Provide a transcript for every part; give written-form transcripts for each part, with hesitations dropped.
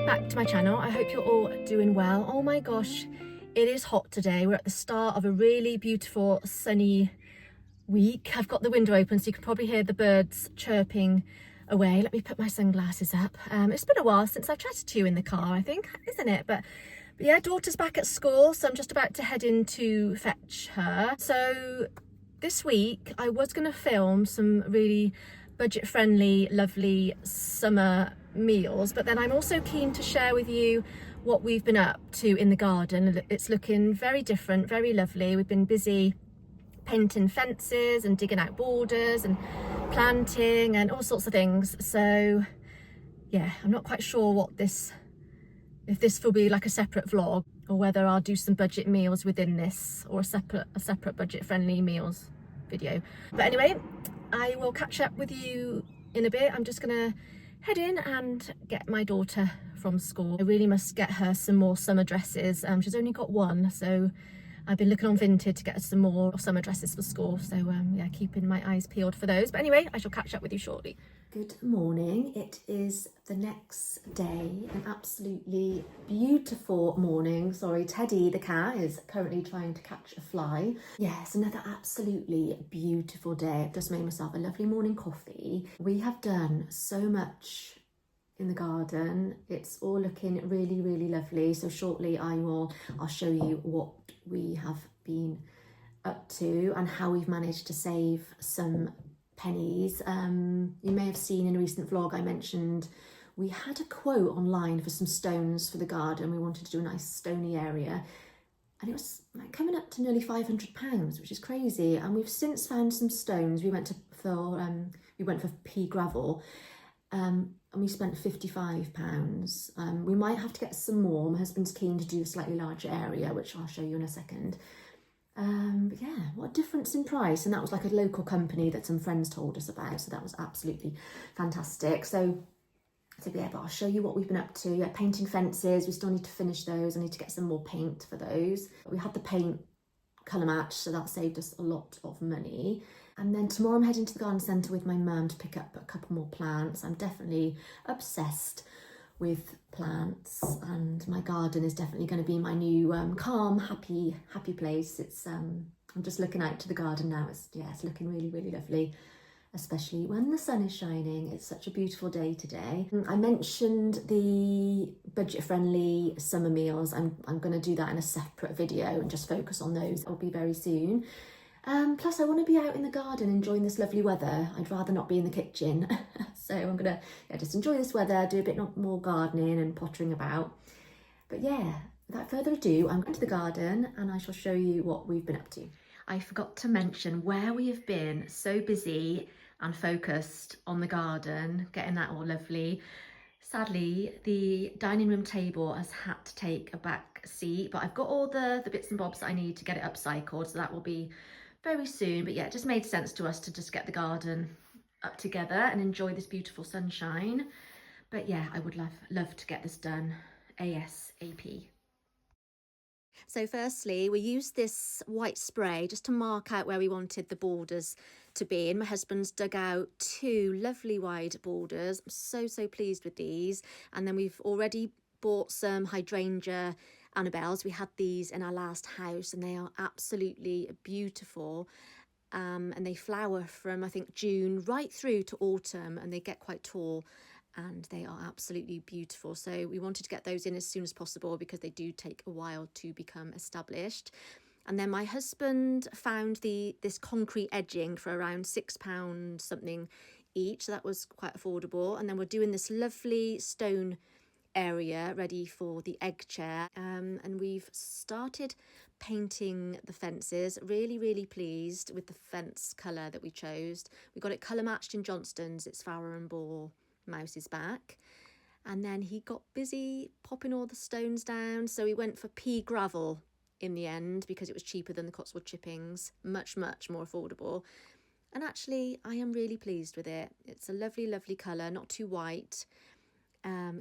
back to my channel. I hope you're all doing well. Oh my gosh, it is hot today. We're at the start of a really beautiful sunny week. I've got the window open so you can probably hear the birds chirping away. Let me put my sunglasses up. It's been a while since I've chatted to you in the car, I think, isn't it? But yeah, daughter's back at school, so I'm just about to head in to fetch her. So this week I was going to film some really budget-friendly, lovely summer meals, but then I'm also keen to share with you what we've been up to in the garden. It's looking very different, very lovely. We've been busy painting fences and digging out borders and planting and all sorts of things. So yeah, I'm not quite sure what if this will be like a separate vlog or whether I'll do some budget meals within this or a separate budget-friendly meals video. But anyway, I will catch up with you in a bit. I'm just gonna head in and get my daughter from school. I really must get her some more summer dresses. She's only got one, so I've been looking on Vinted to get her some more summer dresses for school. So yeah, keeping my eyes peeled for those. But anyway, I shall catch up with you shortly. Good morning. It is the next day, an absolutely beautiful morning. Sorry, Teddy the cat is currently trying to catch a fly. Yes, another absolutely beautiful day. I've just made myself a lovely morning coffee. We have done so much in the garden. It's all looking really, really lovely. So shortly I'll show you what we have been up to and how we've managed to save some pennies. You may have seen in a recent vlog I mentioned we had a quote online for some stones for the garden. We wanted to do a nice stony area and it was like coming up to nearly £500, which is crazy. And we've since found some stones. We went for pea gravel and we spent £55. We might have to get some more. My husband's keen to do a slightly larger area, which I'll show you in a second. But yeah, what a difference in price. And that was like a local company that some friends told us about, so that was absolutely fantastic. So yeah, but I'll show you what we've been up to. Yeah, painting fences, we still need to finish those. I need to get some more paint for those. We had the paint colour match, so that saved us a lot of money. And then tomorrow I'm heading to the garden centre with my mum to pick up a couple more plants. I'm definitely obsessed with plants and my garden is definitely going to be my new calm, happy place. It's I'm just looking out to the garden now. It's looking really, really lovely, especially when the sun is shining. It's such a beautiful day today. I mentioned the budget-friendly summer meals. I'm going to do that in a separate video and just focus on those. It'll be very soon. Plus I want to be out in the garden enjoying this lovely weather. I'd rather not be in the kitchen. So I'm gonna just enjoy this weather, do a bit more gardening and pottering about. But yeah, without further ado, I'm going to the garden and I shall show you what we've been up to. I forgot to mention where we have been so busy and focused on the garden, getting that all lovely. Sadly, the dining room table has had to take a back seat, but I've got all the bits and bobs that I need to get it upcycled, so that will be very soon. But yeah, it just made sense to us to just get the garden up together and enjoy this beautiful sunshine. But yeah, I would love to get this done ASAP. So firstly, we used this white spray just to mark out where we wanted the borders to be, and my husband's dug out 2 lovely wide borders. I'm so pleased with these. And then we've already bought some hydrangea Annabelles. We had these in our last house and they are absolutely beautiful. And they flower from, I think, June right through to autumn, and they get quite tall and they are absolutely beautiful. So we wanted to get those in as soon as possible because they do take a while to become established. And then my husband found this concrete edging for around £6 something each, so that was quite affordable. And then we're doing this lovely stone area ready for the egg chair, and we've started painting the fences. Really pleased with the fence colour that we chose. We got it colour matched in Johnston's. It's Farrow and Ball Mouse's Back. And then he got busy popping all the stones down, so we went for pea gravel in the end because it was cheaper than the Cotswold chippings, much more affordable. And actually I am really pleased with it. It's a lovely colour, not too white.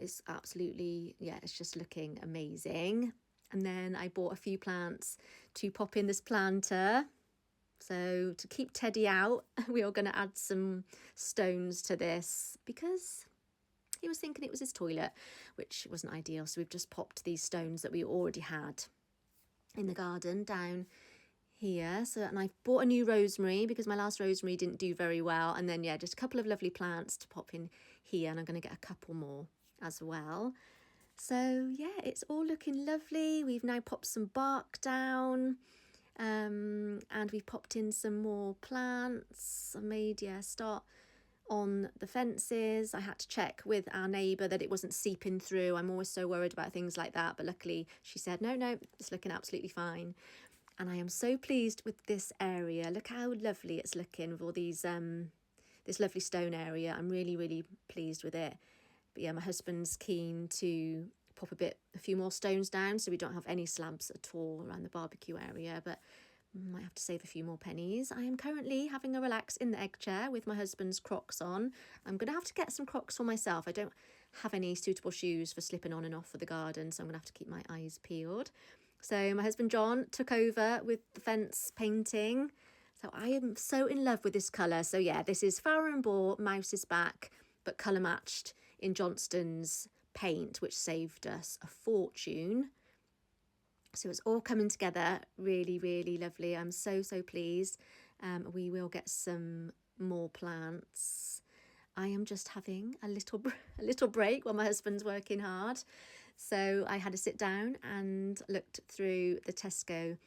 It's absolutely, yeah, it's just looking amazing. And then I bought a few plants to pop in this planter. So to keep Teddy out, we are going to add some stones to this because he was thinking it was his toilet, which wasn't ideal. So we've just popped these stones that we already had in the garden down here. So, and I've bought a new rosemary because my last rosemary didn't do very well. And then, yeah, just a couple of lovely plants to pop in here. And I'm going to get a couple more as well. So, yeah, it's all looking lovely. We've now popped some bark down. And we've popped in some more plants. I made, start on the fences. I had to check with our neighbour that it wasn't seeping through. I'm always so worried about things like that. But luckily she said, no, it's looking absolutely fine. And I am so pleased with this area. Look how lovely it's looking with all these, this lovely stone area. I'm really, really pleased with it. But yeah, my husband's keen to pop a few more stones down so we don't have any slabs at all around the barbecue area, but might have to save a few more pennies. I am currently having a relax in the egg chair with my husband's Crocs on. I'm going to have to get some Crocs for myself. I don't have any suitable shoes for slipping on and off for the garden, so I'm going to have to keep my eyes peeled. So my husband John took over with the fence painting. So I am so in love with this colour. So yeah, this is Farrow & Ball Mouse's Back, but colour matched in Johnston's paint, which saved us a fortune. So it's all coming together really, really lovely. I'm so pleased. We will get some more plants. I am just having a little break while my husband's working hard. So I had to sit down and looked through the Tesco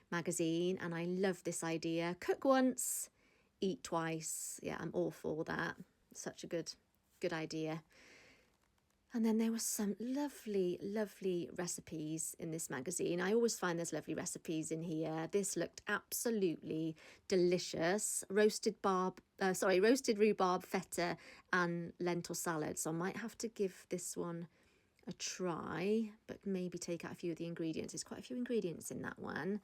magazine, and I love this idea. Cook once, eat twice. Yeah, I'm all for that. Such a good idea. And then there were some lovely recipes in this magazine. I always find there's lovely recipes in here. This looked absolutely delicious. Roasted rhubarb, feta and lentil salad. So I might have to give this one a try, but maybe take out a few of the ingredients. There's quite a few ingredients in that one.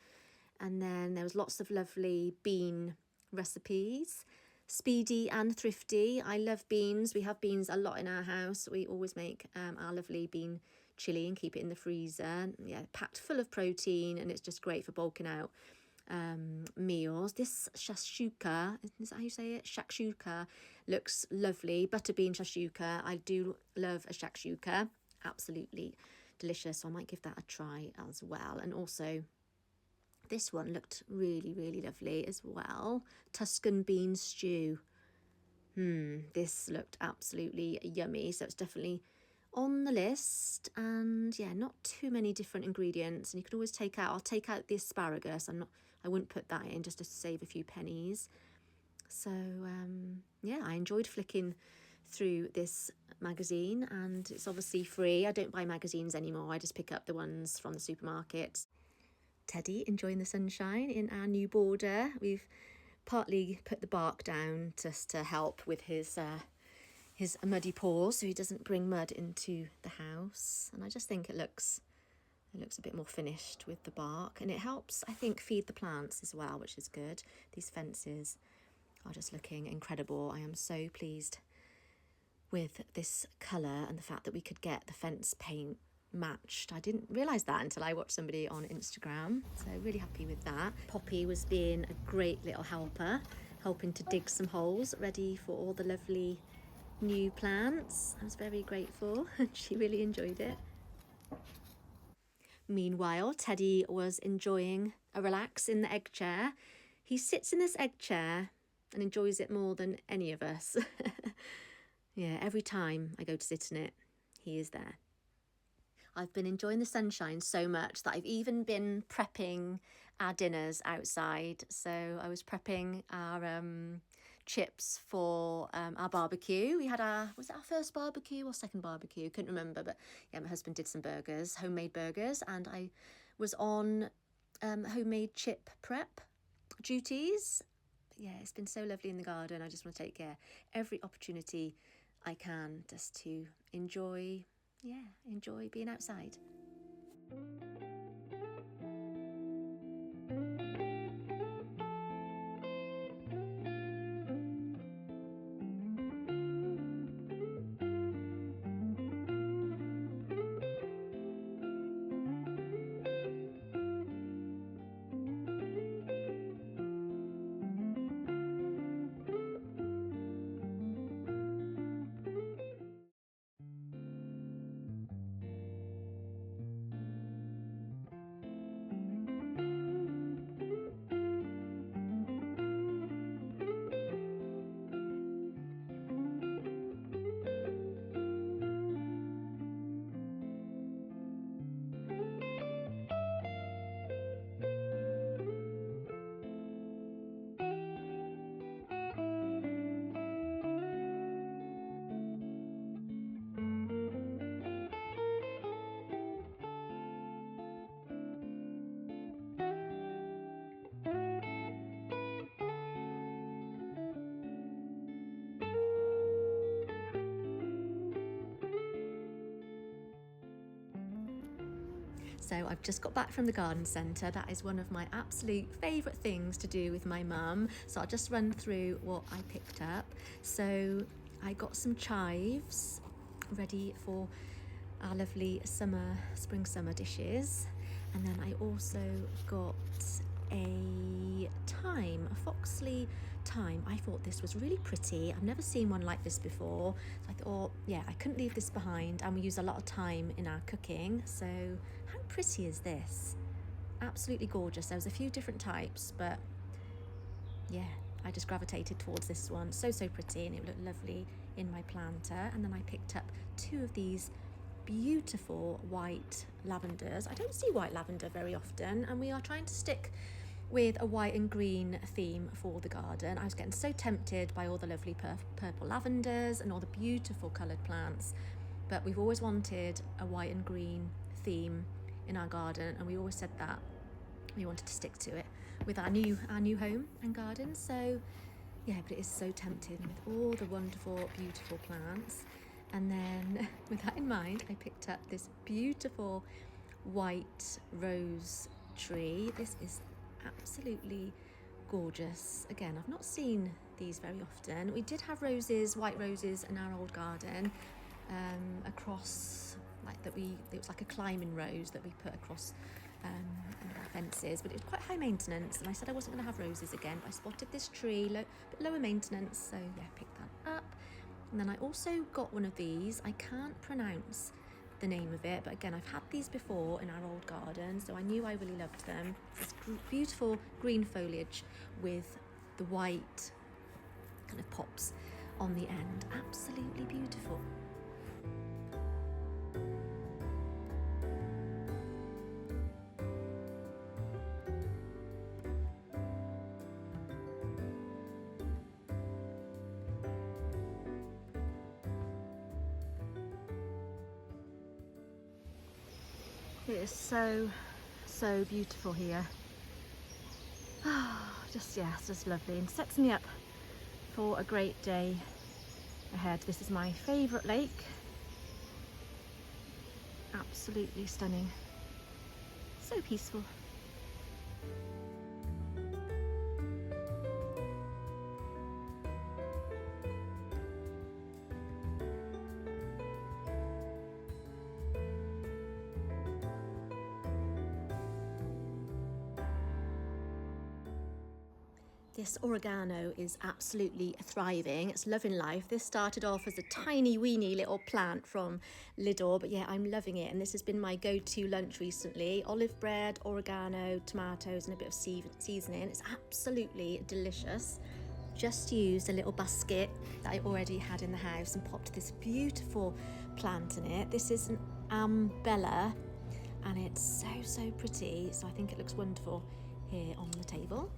And then there was lots of lovely bean recipes. Speedy and thrifty. I love beans. We have beans a lot in our house. We always make our lovely bean chili and keep it in the freezer. Yeah, packed full of protein, and it's just great for bulking out meals. This shakshuka, is that how you say it? Shakshuka looks lovely. Butterbean shakshuka. I do love a shakshuka. Absolutely delicious. So I might give that a try as well. And also, this one looked really lovely as well. Tuscan bean stew. This looked absolutely yummy. So it's definitely on the list. And yeah, not too many different ingredients. And you can always I'll take out the asparagus. I wouldn't put that in just to save a few pennies. So yeah, I enjoyed flicking through this magazine, and it's obviously free. I don't buy magazines anymore. I just pick up the ones from the supermarket. Teddy enjoying the sunshine in our new border. We've partly put the bark down just to help with his muddy paws so he doesn't bring mud into the house. And I just think it looks a bit more finished with the bark, and it helps, I think, feed the plants as well, which is good. These fences are just looking incredible. I am so pleased with this colour and the fact that we could get the fence paint matched. I didn't realise that until I watched somebody on Instagram, so really happy with that. Poppy was being a great little helper, helping to dig some holes ready for all the lovely new plants. I was very grateful and she really enjoyed it. Meanwhile, Teddy was enjoying a relax in the egg chair. He sits in this egg chair and enjoys it more than any of us. Yeah, every time I go to sit in it, he is there. I've been enjoying the sunshine so much that I've even been prepping our dinners outside. So I was prepping our chips for our barbecue. We had was it our first barbecue or second barbecue? Couldn't remember, but yeah, my husband did some burgers, homemade burgers, and I was on homemade chip prep duties. Yeah, it's been so lovely in the garden. I just want to take every opportunity I can just to enjoy being outside. So I've just got back from the garden centre. That is one of my absolute favourite things to do with my mum. So I'll just run through what I picked up. So I got some chives ready for our lovely spring-summer dishes. And then I also got a Foxley thyme. I thought this was really pretty. I've never seen one like this before. So I thought, yeah, I couldn't leave this behind. And we use a lot of thyme in our cooking. So how pretty is this? Absolutely gorgeous. There was a few different types, but yeah, I just gravitated towards this one. So pretty, and it looked lovely in my planter. And then I picked up 2 of these beautiful white lavenders. I don't see white lavender very often, and we are trying to stick with a white and green theme for the garden. I was getting so tempted by all the lovely purple lavenders and all the beautiful coloured plants, but we've always wanted a white and green theme in our garden, and we always said that we wanted to stick to it with our new home and garden. So yeah, but it is so tempting with all the wonderful, beautiful plants. And then with that in mind, I picked up this beautiful white rose tree. This is absolutely gorgeous. Again, I've not seen these very often. We did have roses, white roses in our old garden, across it was like a climbing rose that we put across our fences, but it was quite high maintenance, and I said I wasn't going to have roses again, but I spotted this tree, bit lower maintenance, so yeah, picked that up. And then I also got one of these. I can't pronounce the name of it, but again, I've had these before in our old garden, so I knew I really loved them. This beautiful green foliage with the white kind of pops on the end. Absolutely beautiful. It is so beautiful here. It's just lovely, and sets me up for a great day ahead. This is my favourite lake. Absolutely stunning. So peaceful. This oregano is absolutely thriving. It's loving life. This started off as a tiny weeny little plant from Lidl, but yeah, I'm loving it. And this has been my go-to lunch recently. Olive bread, oregano, tomatoes, and a bit of seasoning. It's absolutely delicious. Just used a little basket that I already had in the house and popped this beautiful plant in it. This is an umbella, and it's so pretty. So I think it looks wonderful here on the table.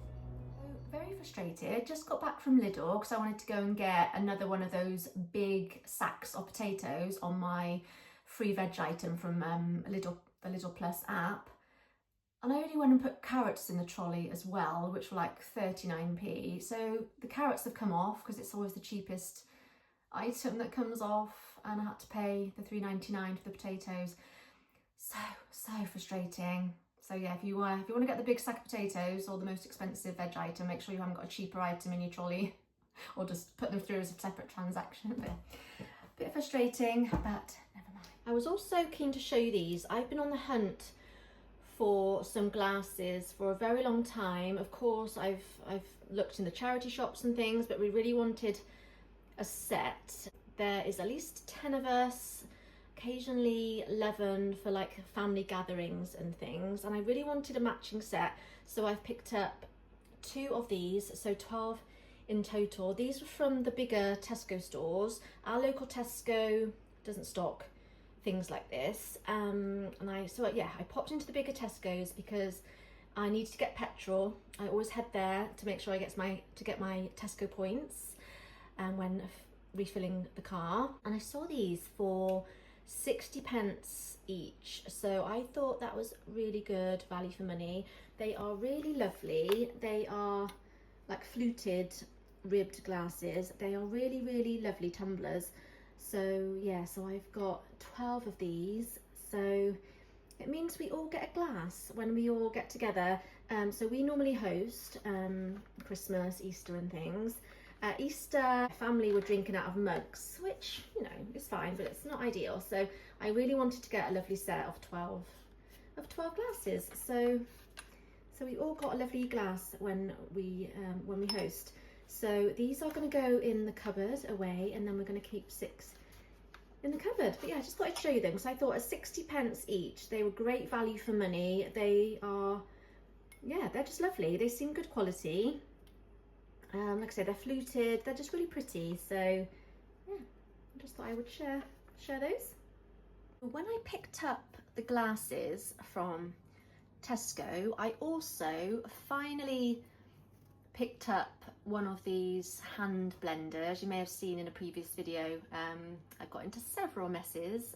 Very frustrated. Just got back from Lidl because I wanted to go and get another one of those big sacks of potatoes on my free veg item from the Lidl Plus app. And I only went and put carrots in the trolley as well, which were like 39p. So the carrots have come off because it's always the cheapest item that comes off, and I had to pay the $3.99 for the potatoes. So frustrating. So yeah, if you want to get the big sack of potatoes or the most expensive veg item, make sure you haven't got a cheaper item in your trolley, or just put them through as a separate transaction. A bit frustrating, but never mind. I was also keen to show you these. I've been on the hunt for some glasses for a very long time. Of course, I've looked in the charity shops and things, but we really wanted a set. There is at least 10 of us, occasionally 11 for like family gatherings and things, and I really wanted a matching set, so I've picked up 2 of these, so 12 in total. These were from the bigger Tesco stores. Our local Tesco doesn't stock things like this, and I popped into the bigger Tesco's because I needed to get petrol. I always head there to make sure I get my Tesco points when refilling the car, and I saw these for 60p each, so I thought that was really good value for money. They are really lovely. They are like fluted ribbed glasses. They are really lovely tumblers. So yeah, so I've got 12 of these, so it means we all get a glass when we all get together. So we normally host Christmas, Easter and things. Easter, family were drinking out of mugs, which, you know, is fine, but it's not ideal. So I really wanted to get a lovely set of 12 glasses. So we all got a lovely glass when we host. So these are going to go in the cupboard away, and then we're going to keep 6 in the cupboard. But yeah, I just thought I'd show you them because I thought at 60p each, they were great value for money. They are, yeah, they're just lovely. They seem good quality. Like I said, they're fluted. They're just really pretty. So yeah, I just thought I would share those. When I picked up the glasses from Tesco, I also finally picked up one of these hand blenders. You may have seen in a previous video, I got into several messes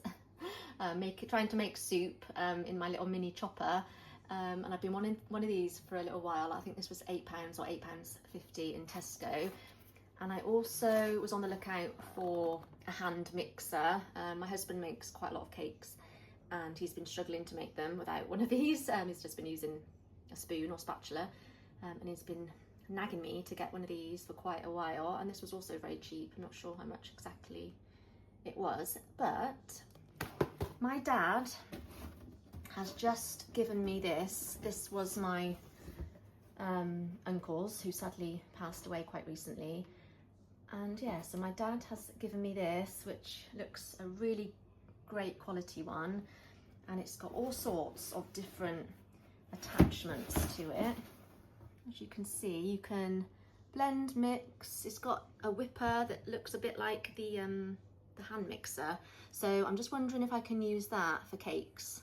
trying to make soup in my little mini chopper, and I've been wanting one of these for a little while. I think this was £8 or £8.50 in Tesco. And I also was on the lookout for a hand mixer. My husband makes quite a lot of cakes and he's been struggling to make them without one of these. He's just been using a spoon or spatula, and he's been nagging me to get one of these for quite a while. And this was also very cheap. I'm not sure how much exactly it was, but my dad has just given me this. This was my uncle's, who sadly passed away quite recently. And yeah, so my dad has given me this, which looks a really great quality one, and it's got all sorts of different attachments to it. As you can see, you can blend, mix. It's got a whipper that looks a bit like the hand mixer. So I'm just wondering if I can use that for cakes.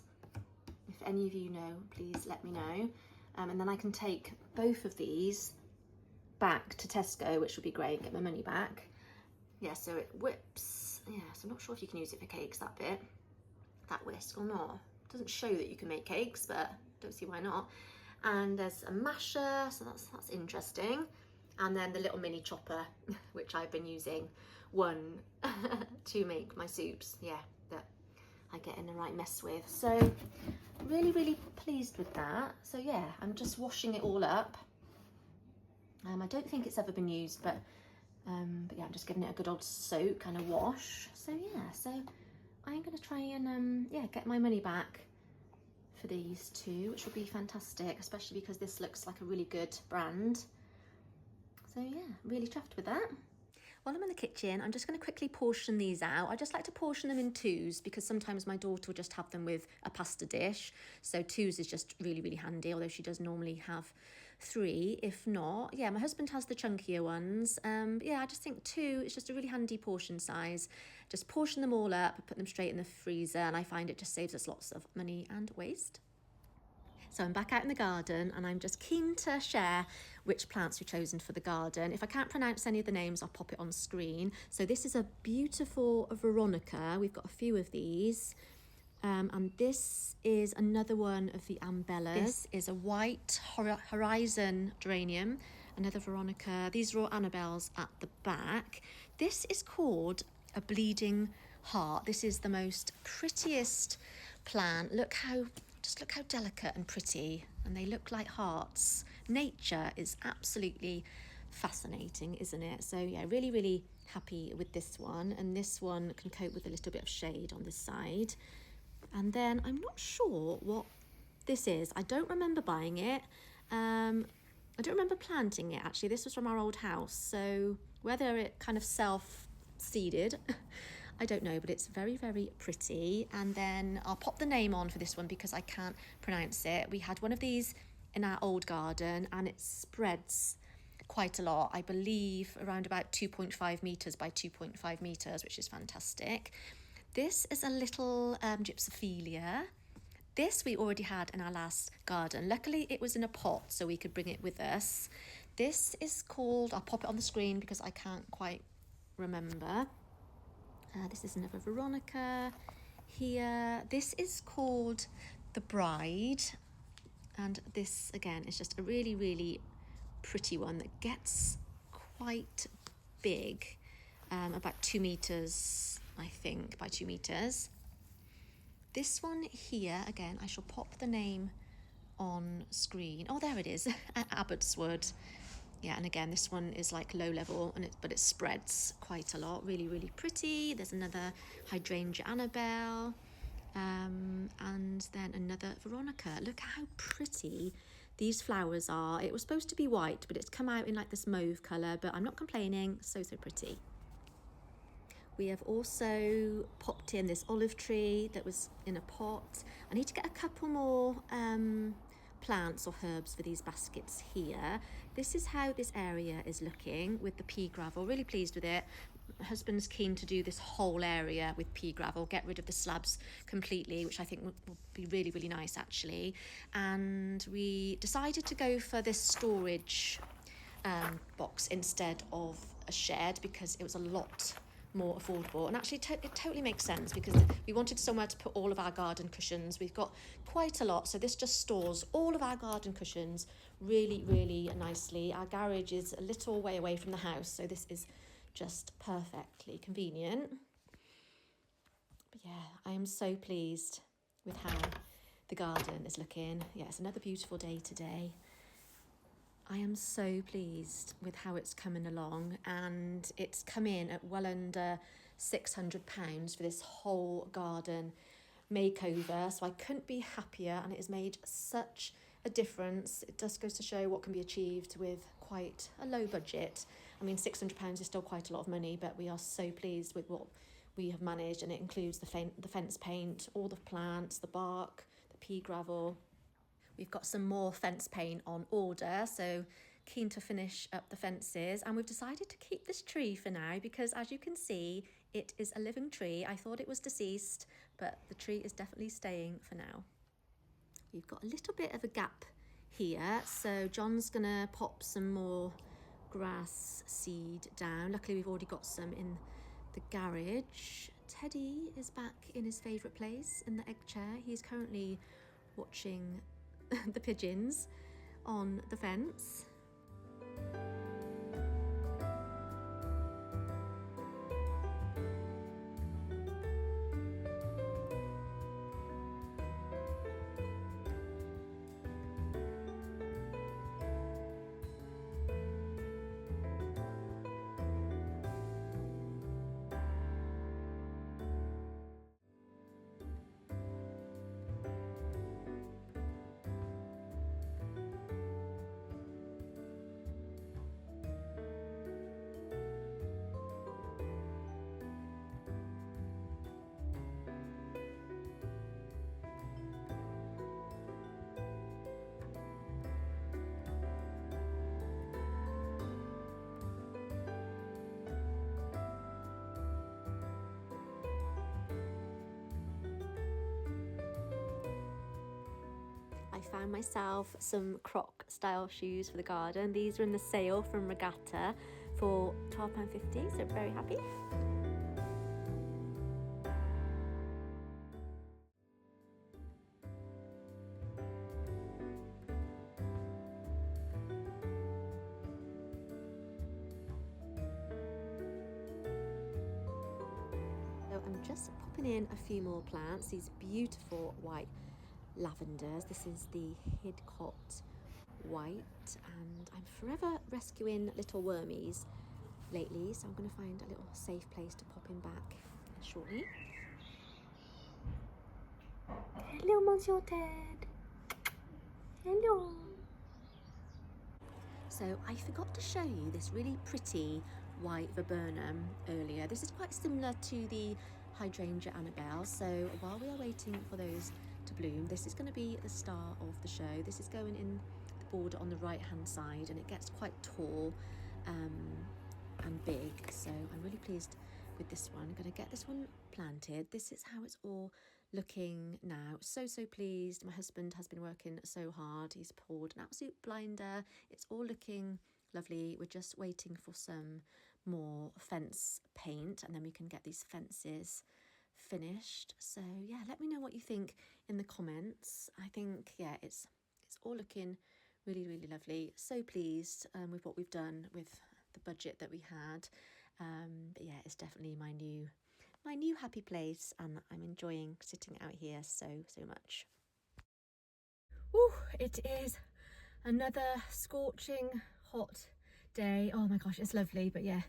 If any of you know, please let me know. And then I can take both of these back to Tesco, which would be great, get my money back. Yeah, so it whips. Yeah, so I'm not sure if you can use it for cakes, that bit, that whisk or not. It doesn't show that you can make cakes, but don't see why not. And there's a masher, so that's interesting. And then the little mini chopper, which I've been using to make my soups, yeah, that I get in the right mess with. So really, really pleased with that. So yeah, I'm just washing it all up. I don't think it's ever been used, but yeah, I'm just giving it a good old soak and a wash. So yeah, so I'm going to try and yeah, get my money back for these two, which will be fantastic, especially because this looks like a really good brand. So yeah, really chuffed with that. While I'm in the kitchen, I'm just going to quickly portion these out. I just like to portion them in twos because sometimes my daughter will just have them with a pasta dish. So twos is just really, really handy, although she does normally have 3. If not, yeah, my husband has the chunkier ones. Yeah, I just think 2 is just a really handy portion size. Just portion them all up, put them straight in the freezer, and I find it just saves us lots of money and waste. So I'm back out in the garden and I'm just keen to share which plants we've chosen for the garden. If I can't pronounce any of the names, I'll pop it on screen. So this is a beautiful Veronica. We've got a few of these. And this is another one of the umbellas. This is a white horizon geranium, another Veronica. These are all Annabelles at the back. This is called a bleeding heart. This is the most prettiest plant. Just look how delicate and pretty, and they look like hearts. Nature is absolutely fascinating, isn't it? So yeah, really, really happy with this one, and this one can cope with a little bit of shade on this side. And then I'm not sure what this is. I don't remember buying it. I don't remember planting it, actually. This was from our old house, so whether it kind of self-seeded, I don't know, but it's very, very pretty. And then I'll pop the name on for this one because I can't pronounce it. We had one of these in our old garden and it spreads quite a lot. I believe around about 2.5 metres by 2.5 metres, which is fantastic. This is a little gypsophilia. This we already had in our last garden. Luckily it was in a pot so we could bring it with us. This is called, I'll pop it on the screen because I can't quite remember. This is another Veronica here. This is called The Bride. And this, again, is just a really, really pretty one that gets quite big. About 2 metres, I think, by 2 metres. This one here, again, I shall pop the name on screen. Oh, there it is, Abbotswood. Yeah, and again, this one is like low level, but it spreads quite a lot. Really, really pretty. There's another hydrangea Annabelle, and then another Veronica. Look how pretty these flowers are. It was supposed to be white, but it's come out in like this mauve colour, but I'm not complaining. So pretty. We have also popped in this olive tree that was in a pot. I need to get a couple more plants or herbs for these baskets here. This is how this area is looking with the pea gravel. Really pleased with it. My husband's keen to do this whole area with pea gravel, get rid of the slabs completely, which I think will be really, really nice actually. And we decided to go for this storage box instead of a shed because it was a lot more affordable, and actually it totally makes sense because we wanted somewhere to put all of our garden cushions. We've got quite a lot, so this just stores all of our garden cushions really, really nicely. Our garage is a little way away from the house, so this is just perfectly convenient. But yeah, I am so pleased with how the garden is looking. Yeah, it's another beautiful day today. I am so pleased with how it's coming along, and it's come in at well under £600 for this whole garden makeover, so I couldn't be happier, and it has made such a difference. It just goes to show what can be achieved with quite a low budget. I mean, £600 is still quite a lot of money, but we are so pleased with what we have managed, and it includes the fence paint, all the plants, the bark, the pea gravel. We've got some more fence paint on order, so keen to finish up the fences. And we've decided to keep this tree for now because, as you can see, it is a living tree. I thought it was deceased, but the tree is definitely staying for now. We've got a little bit of a gap here, so John's gonna pop some more grass seed down. Luckily, we've already got some in the garage. Teddy is back in his favourite place, in the egg chair. He's currently watching the pigeons on the fence. I found myself some croc style shoes for the garden. These are in the sale from Regatta for £12.50, so very happy. So I'm just popping in a few more plants, these beautiful white lavenders. This is the Hidcote White, and I'm forever rescuing little wormies lately, so I'm going to find a little safe place to pop him back shortly. Hello, Monsieur Ted. Hello. So I forgot to show you this really pretty white viburnum earlier. This is quite similar to the hydrangea Annabelle, so while we are waiting for those to bloom, this is going to be the star of the show. This is going in the border on the right hand side, and it gets quite tall and big, so I'm really pleased with this one. I'm going to get this one planted. This is how it's all looking now. So pleased. My husband has been working so hard. He's poured an absolute blinder. It's all looking lovely. We're just waiting for some more fence paint, and then we can get these fences finished. So yeah, let me know what you think in the comments. I think, yeah, it's all looking really, really lovely. So pleased with what we've done with the budget that we had. But yeah, it's definitely my new my new happy place, and I'm enjoying sitting out here so much. Woo, it is another scorching hot day. Oh my gosh, it's lovely, but yeah,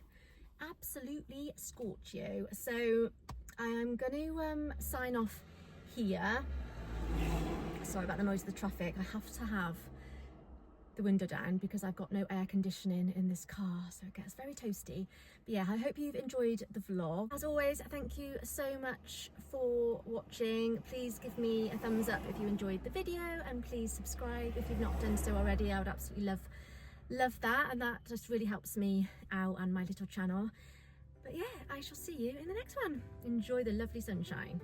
absolutely scorch you. So I am going to sign off here. Sorry about the noise of the traffic. I have to have the window down because I've got no air conditioning in this car, so it gets very toasty. But yeah, I hope you've enjoyed the vlog. As always, thank you so much for watching. Please give me a thumbs up if you enjoyed the video, and please subscribe if you've not done so already. I would absolutely love that, and that just really helps me out and my little channel. But yeah, I shall see you in the next one. Enjoy the lovely sunshine.